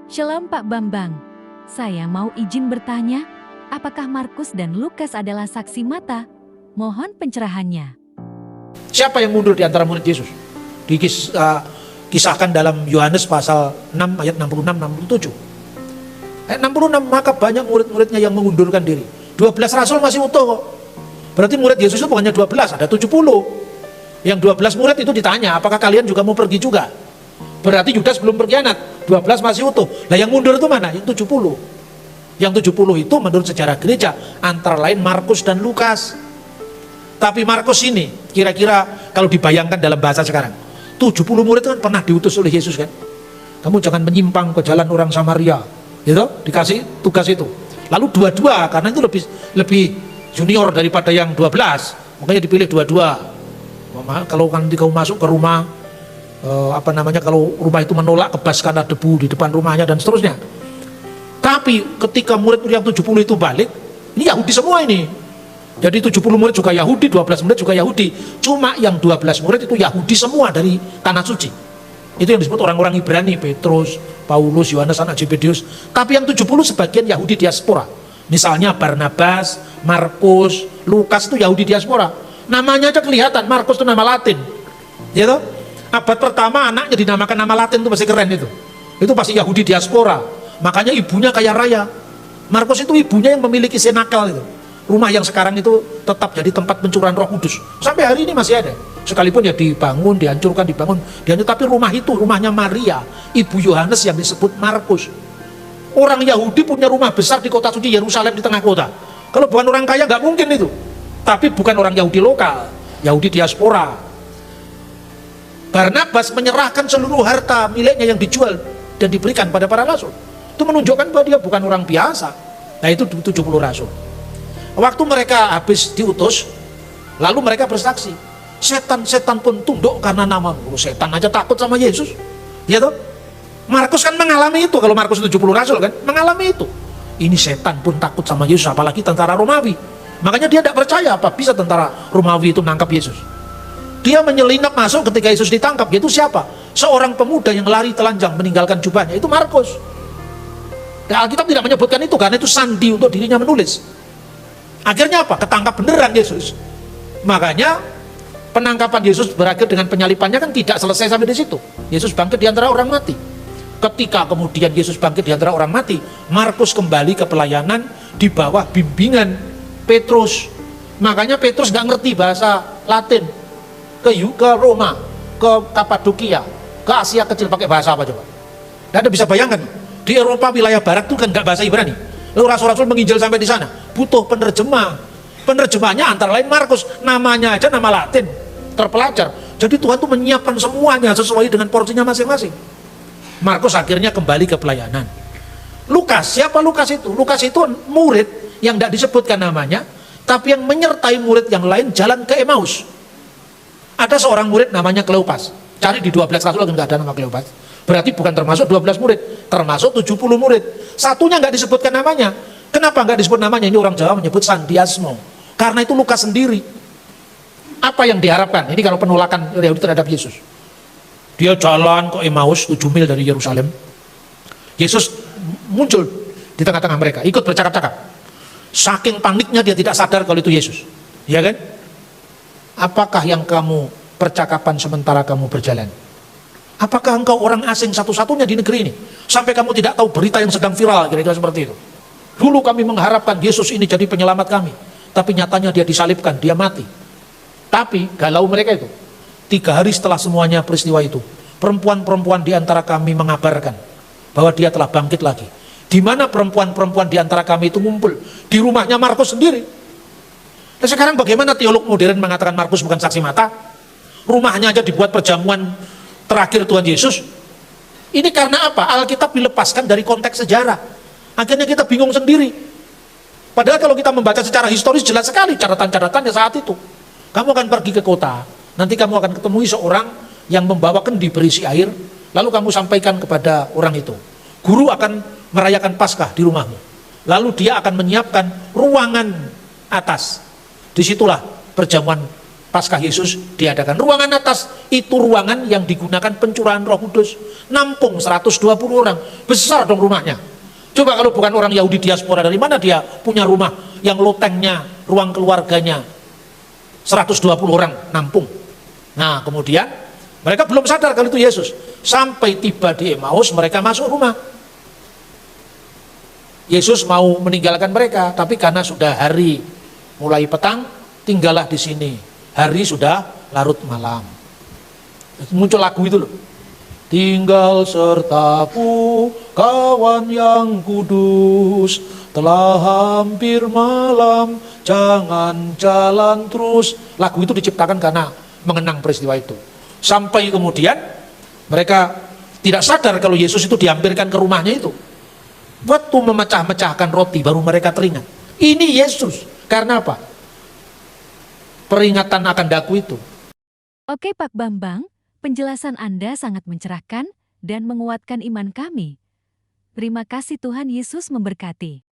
Shalom Pak Bambang, saya mau izin bertanya, apakah Markus dan Lukas adalah saksi mata? Mohon pencerahannya. Siapa yang mundur di antara murid Yesus? Dikisahkan dalam Yohanes pasal 6 ayat 66-67. Ayat 66, maka banyak murid-muridnya yang mengundurkan diri. 12 rasul masih utuh kok. Berarti murid Yesus itu bukannya 12, ada 70. Yang 12 murid itu ditanya, apakah kalian juga mau pergi juga? Berarti Yudas belum berkhianat, 12 masih utuh. Nah yang mundur itu mana? Yang 70. Yang 70 itu menurut sejarah gereja, antara lain Markus dan Lukas. Tapi Markus ini, kira-kira kalau dibayangkan dalam bahasa sekarang, 70 murid itu kan pernah diutus oleh Yesus kan. Kamu jangan menyimpang ke jalan orang Samaria, gitu, dikasih tugas itu. Lalu dua-dua, karena itu lebih junior daripada yang 12, makanya dipilih dua-dua. Kalau nanti kamu masuk ke rumah, kalau rumah itu menolak, kebas karena debu di depan rumahnya dan seterusnya. Tapi ketika murid yang 70 itu balik, ini Yahudi semua ini. Jadi 70 murid juga Yahudi, 12 murid juga Yahudi. Cuma yang 12 murid itu Yahudi semua dari Tanah Suci. Itu yang disebut orang-orang Ibrani, Petrus, Paulus, Yohanes, anak Zebedius. Tapi yang 70 sebagian Yahudi diaspora. Misalnya Barnabas, Markus, Lukas itu Yahudi diaspora. Namanya aja kelihatan, Markus itu nama Latin. Gitu? Abad pertama anaknya dinamakan nama Latin itu masih keren itu. Itu pasti Yahudi diaspora. Makanya ibunya kaya raya. Markus itu ibunya yang memiliki senakal itu. Rumah yang sekarang itu tetap jadi tempat pencurahan Roh Kudus. Sampai hari ini masih ada. Sekalipun ya dibangun, dihancurkan, dibangun. Tapi rumah itu, rumahnya Maria, ibu Yohanes yang disebut Markus. Orang Yahudi punya rumah besar di kota suci Yerusalem di tengah kota. Kalau bukan orang kaya nggak mungkin itu. Tapi bukan orang Yahudi lokal, Yahudi diaspora. Barnabas menyerahkan seluruh harta miliknya yang dijual dan diberikan pada para rasul. Itu menunjukkan bahwa dia bukan orang biasa. Nah itu 70 rasul. Waktu mereka habis diutus, lalu mereka bersaksi, setan-setan pun tunduk karena nama. Setan aja takut sama Yesus, ya toh? Markus kan mengalami itu. Kalau Markus 70 rasul kan mengalami itu. Ini setan pun takut sama Yesus, apalagi tentara Romawi. Makanya dia tidak percaya apa bisa tentara Romawi itu menangkap Yesus. Dia menyelinap masuk ketika Yesus ditangkap. Yaitu siapa? Seorang pemuda yang lari telanjang meninggalkan jubahnya. Itu Markus. Dan Alkitab tidak menyebutkan itu karena itu sandi untuk dirinya menulis. Akhirnya apa? Ketangkap beneran Yesus. Makanya penangkapan Yesus berakhir dengan penyalipannya kan tidak selesai sampai di situ. Yesus bangkit di antara orang mati. Ketika kemudian Yesus bangkit di antara orang mati, Markus kembali ke pelayanan di bawah bimbingan Petrus. Makanya Petrus nggak ngerti bahasa Latin. Ke Roma, ke Kapadokia, ke Asia kecil pakai bahasa apa coba? Nah, Anda bisa bayangkan di Eropa wilayah barat itu kan nggak bahasa Ibrani. Lalu rasul-rasul menginjil sampai di sana, butuh penerjemah. Penerjemahnya antara lain Markus, namanya aja nama Latin, terpelajar. Jadi Tuhan tuh menyiapkan semuanya sesuai dengan porsinya masing-masing. Markus akhirnya kembali ke pelayanan. Lukas, siapa Lukas itu? Lukas itu murid yang tidak disebutkan namanya, tapi yang menyertai murid yang lain jalan ke Emmaus. Ada seorang murid namanya Kleopas. Cari di 12 rasul nggak ada nama Kleopas. Berarti bukan termasuk 12 murid, termasuk 70 murid. Satunya nggak disebutkan namanya. Kenapa nggak disebut namanya? Ini orang Jawa menyebut sandiasmo. Karena itu Lukas sendiri. Apa yang diharapkan? Ini kalau penolakan Yahudi terhadap Yesus. Dia jalan ke Emmaus 7 mil dari Yerusalem. Yesus muncul di tengah-tengah mereka, ikut bercakap-cakap. Saking paniknya dia tidak sadar kalau itu Yesus. Ya kan? Apakah yang kamu percakapan sementara kamu berjalan? Apakah engkau orang asing satu-satunya di negeri ini? Sampai kamu tidak tahu berita yang sedang viral, kira-kira seperti itu. Dulu kami mengharapkan Yesus ini jadi penyelamat kami. Tapi nyatanya dia disalibkan, dia mati. Tapi galau mereka itu. 3 hari setelah semuanya peristiwa itu, perempuan-perempuan di antara kami mengabarkan bahwa dia telah bangkit lagi. Di mana perempuan-perempuan di antara kami itu ngumpul? Di rumahnya Markus sendiri. Nah sekarang bagaimana teolog modern mengatakan Markus bukan saksi mata? Rumahnya aja dibuat perjamuan terakhir Tuhan Yesus. Ini karena apa? Alkitab dilepaskan dari konteks sejarah. Akhirnya kita bingung sendiri. Padahal kalau kita membaca secara historis jelas sekali catatan-catatannya saat itu. Kamu akan pergi ke kota, nanti kamu akan ketemu seorang yang membawa kendi berisi air, lalu kamu sampaikan kepada orang itu. Guru akan merayakan Paskah di rumahmu. Lalu dia akan menyiapkan ruangan atas. Disitulah perjamuan Paskah Yesus diadakan. Ruangan atas itu ruangan yang digunakan pencurahan Roh Kudus. Nampung 120 orang. Besar dong rumahnya. Coba kalau bukan orang Yahudi diaspora, dari mana dia punya rumah yang lotengnya, ruang keluarganya 120 orang nampung. Nah, kemudian mereka belum sadar kalau itu Yesus. Sampai tiba di Emmaus, mereka masuk rumah. Yesus mau meninggalkan mereka, tapi karena sudah hari mulai petang, tinggallah di sini. Hari sudah larut malam. Muncul lagu itu loh. Tinggal sertaku kawan yang kudus, telah hampir malam, jangan jalan terus. Lagu itu diciptakan karena mengenang peristiwa itu. Sampai kemudian mereka tidak sadar kalau Yesus itu dihampirkan ke rumahnya itu. Waktu memecah-mecahkan roti baru mereka teringat. Ini Yesus. Karena apa? Peringatan akan daku itu. Oke Pak Bambang, penjelasan Anda sangat mencerahkan dan menguatkan iman kami. Terima kasih, Tuhan Yesus memberkati.